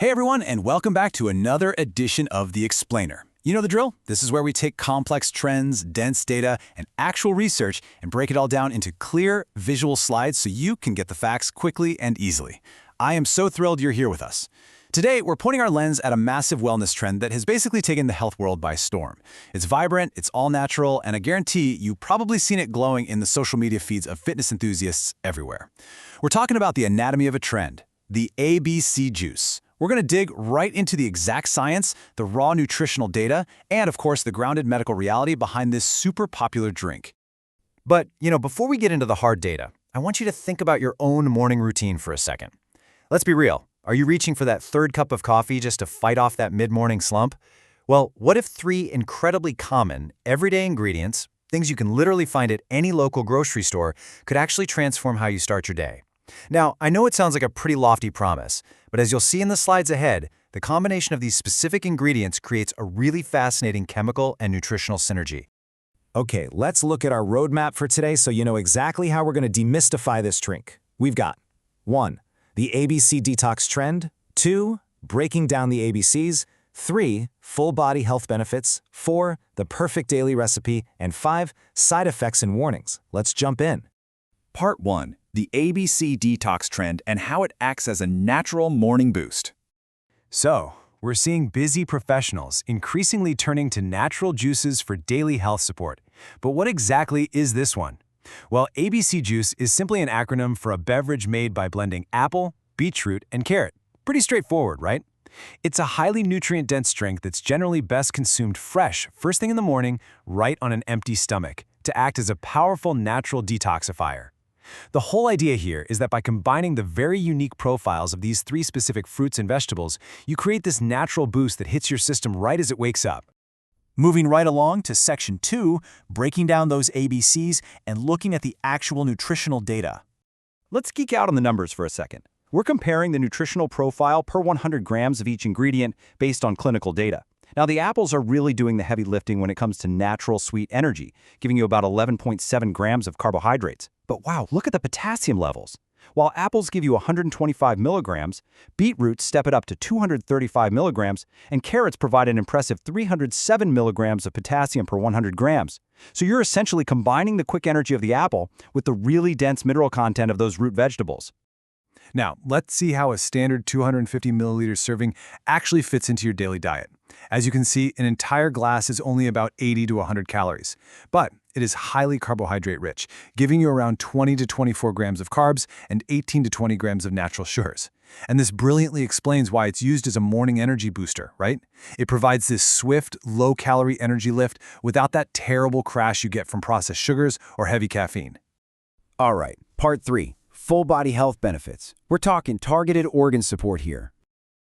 Hey everyone, and welcome back to another edition of The Explainer. You know the drill? This is where we take complex trends, dense data, and actual research and break it all down into clear, visual slides so you can get the facts quickly and easily. I am so thrilled you're here with us. Today, we're pointing our lens at a massive wellness trend that has basically taken the health world by storm. It's vibrant, it's all natural, and I guarantee you've probably seen it glowing in the social media feeds of fitness enthusiasts everywhere. We're talking about the anatomy of a trend, the ABC juice. We're going to dig right into the exact science, the raw nutritional data, and of course the grounded medical reality behind this super popular drink. But, before we get into the hard data, I want you to think about your own morning routine for a second. Let's be real. Are you reaching for that third cup of coffee just to fight off that mid-morning slump? Well, what if 3 incredibly common, everyday ingredients, things you can literally find at any local grocery store, could actually transform how you start your day? Now, I know it sounds like a pretty lofty promise, but as you'll see in the slides ahead, the combination of these specific ingredients creates a really fascinating chemical and nutritional synergy. Okay, let's look at our roadmap for today so you know exactly how we're going to demystify this drink. We've got 1. The ABC detox trend, 2. Breaking down the ABCs, 3. Full body health benefits, 4. The perfect daily recipe, and 5. Side effects and warnings. Let's jump in. Part 1. The ABC detox trend and how it acts as a natural morning boost. So, we're seeing busy professionals increasingly turning to natural juices for daily health support. But what exactly is this one? Well, ABC juice is simply an acronym for a beverage made by blending apple, beetroot, and carrot. Pretty straightforward, right? It's a highly nutrient-dense drink that's generally best consumed fresh first thing in the morning, right on an empty stomach, to act as a powerful natural detoxifier. The whole idea here is that by combining the very unique profiles of these 3 specific fruits and vegetables, you create this natural boost that hits your system right as it wakes up. Moving right along to Section 2, breaking down those ABCs and looking at the actual nutritional data. Let's geek out on the numbers for a second. We're comparing the nutritional profile per 100 grams of each ingredient based on clinical data. Now, the apples are really doing the heavy lifting when it comes to natural sweet energy, giving you about 11.7 grams of carbohydrates. But wow, look at the potassium levels. While apples give you 125 milligrams, beetroots step it up to 235 milligrams, and carrots provide an impressive 307 milligrams of potassium per 100 grams. So you're essentially combining the quick energy of the apple with the really dense mineral content of those root vegetables. Now, let's see how a standard 250 milliliter serving actually fits into your daily diet. As you can see, an entire glass is only about 80 to 100 calories, but it is highly carbohydrate rich, giving you around 20 to 24 grams of carbs and 18 to 20 grams of natural sugars. And this brilliantly explains why it's used as a morning energy booster, right? It provides this swift, low-calorie energy lift without that terrible crash you get from processed sugars or heavy caffeine. All right, Part 3. Full body health benefits. We're talking targeted organ support here.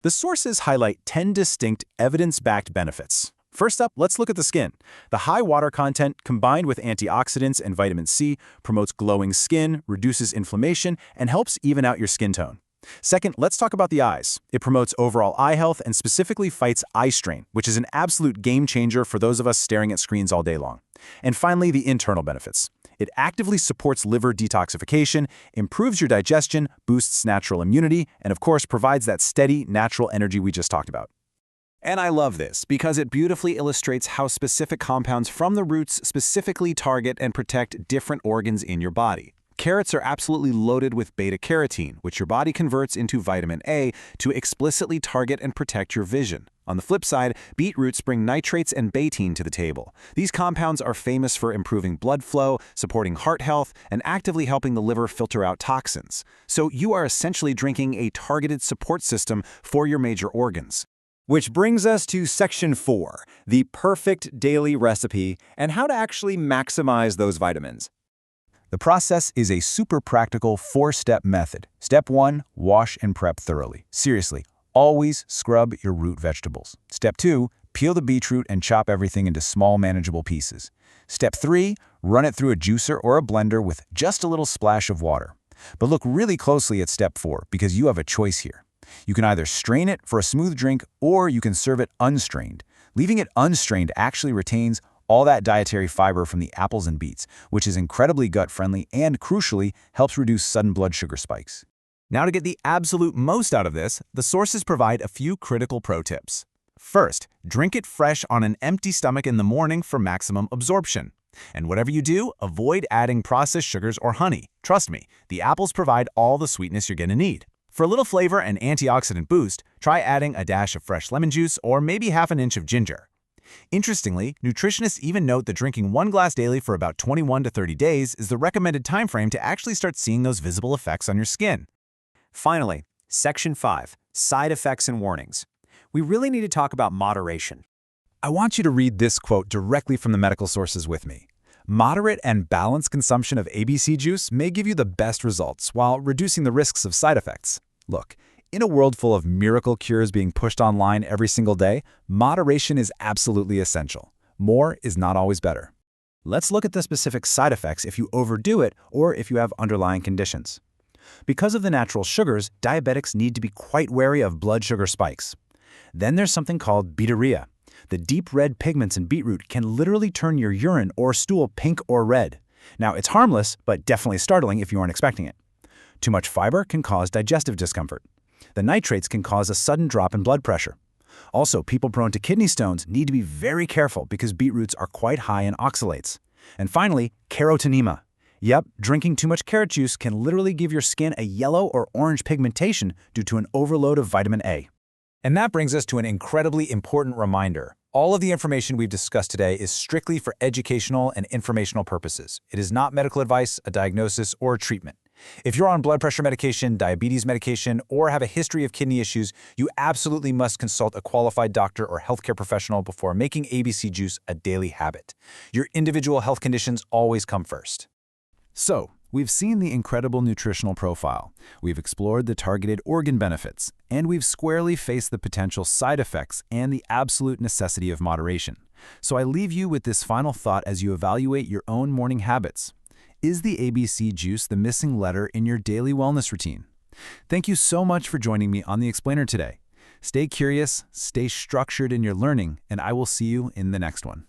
The sources highlight 10 distinct evidence-backed benefits. First up, let's look at the skin. The high water content combined with antioxidants and vitamin C promotes glowing skin, reduces inflammation, and helps even out your skin tone. Second, let's talk about the eyes. It promotes overall eye health and specifically fights eye strain, which is an absolute game changer for those of us staring at screens all day long. And finally, the internal benefits. It actively supports liver detoxification, improves your digestion, boosts natural immunity, and of course provides that steady, natural energy we just talked about. And I love this because it beautifully illustrates how specific compounds from the roots specifically target and protect different organs in your body. Carrots are absolutely loaded with beta-carotene, which your body converts into vitamin A to explicitly target and protect your vision. On the flip side, beetroots bring nitrates and betaine to the table. These compounds are famous for improving blood flow, supporting heart health, and actively helping the liver filter out toxins. So you are essentially drinking a targeted support system for your major organs. Which brings us to Section 4, the perfect daily recipe and how to actually maximize those vitamins. The process is a super practical 4-step method. Step 1, wash and prep thoroughly. Seriously, always scrub your root vegetables. Step 2, peel the beetroot and chop everything into small, manageable pieces. Step 3, run it through a juicer or a blender with just a little splash of water. But look really closely at Step 4 because you have a choice here. You can either strain it for a smooth drink or you can serve it unstrained. Leaving it unstrained actually retains all that dietary fiber from the apples and beets, which is incredibly gut-friendly and, crucially, helps reduce sudden blood sugar spikes. Now, to get the absolute most out of this, the sources provide a few critical pro tips. First, drink it fresh on an empty stomach in the morning for maximum absorption. And whatever you do, avoid adding processed sugars or honey. Trust me, the apples provide all the sweetness you're going to need. For a little flavor and antioxidant boost, try adding a dash of fresh lemon juice or maybe half an inch of ginger. Interestingly, nutritionists even note that drinking 1 glass daily for about 21 to 30 days is the recommended time frame to actually start seeing those visible effects on your skin. Finally, Section 5, Side Effects and Warnings. We really need to talk about moderation. I want you to read this quote directly from the medical sources with me. Moderate and balanced consumption of ABC juice may give you the best results while reducing the risks of side effects. Look, in a world full of miracle cures being pushed online every single day, moderation is absolutely essential. More is not always better. Let's look at the specific side effects if you overdo it or if you have underlying conditions. Because of the natural sugars, diabetics need to be quite wary of blood sugar spikes. Then there's something called beeturia. The deep red pigments in beetroot can literally turn your urine or stool pink or red. Now, it's harmless, but definitely startling if you aren't expecting it. Too much fiber can cause digestive discomfort. The nitrates can cause a sudden drop in blood pressure. Also, people prone to kidney stones need to be very careful because beetroots are quite high in oxalates. And finally, carotenema. Yep, drinking too much carrot juice can literally give your skin a yellow or orange pigmentation due to an overload of vitamin A. And that brings us to an incredibly important reminder. All of the information we've discussed today is strictly for educational and informational purposes. It is not medical advice, a diagnosis, or a treatment. If you're on blood pressure medication, diabetes medication, or have a history of kidney issues, you absolutely must consult a qualified doctor or healthcare professional before making ABC juice a daily habit. Your individual health conditions always come first. So, we've seen the incredible nutritional profile, we've explored the targeted organ benefits, and we've squarely faced the potential side effects and the absolute necessity of moderation. So I leave you with this final thought as you evaluate your own morning habits. Is the ABC juice the missing letter in your daily wellness routine? Thank you so much for joining me on The Explainer today. Stay curious, stay structured in your learning, and I will see you in the next one.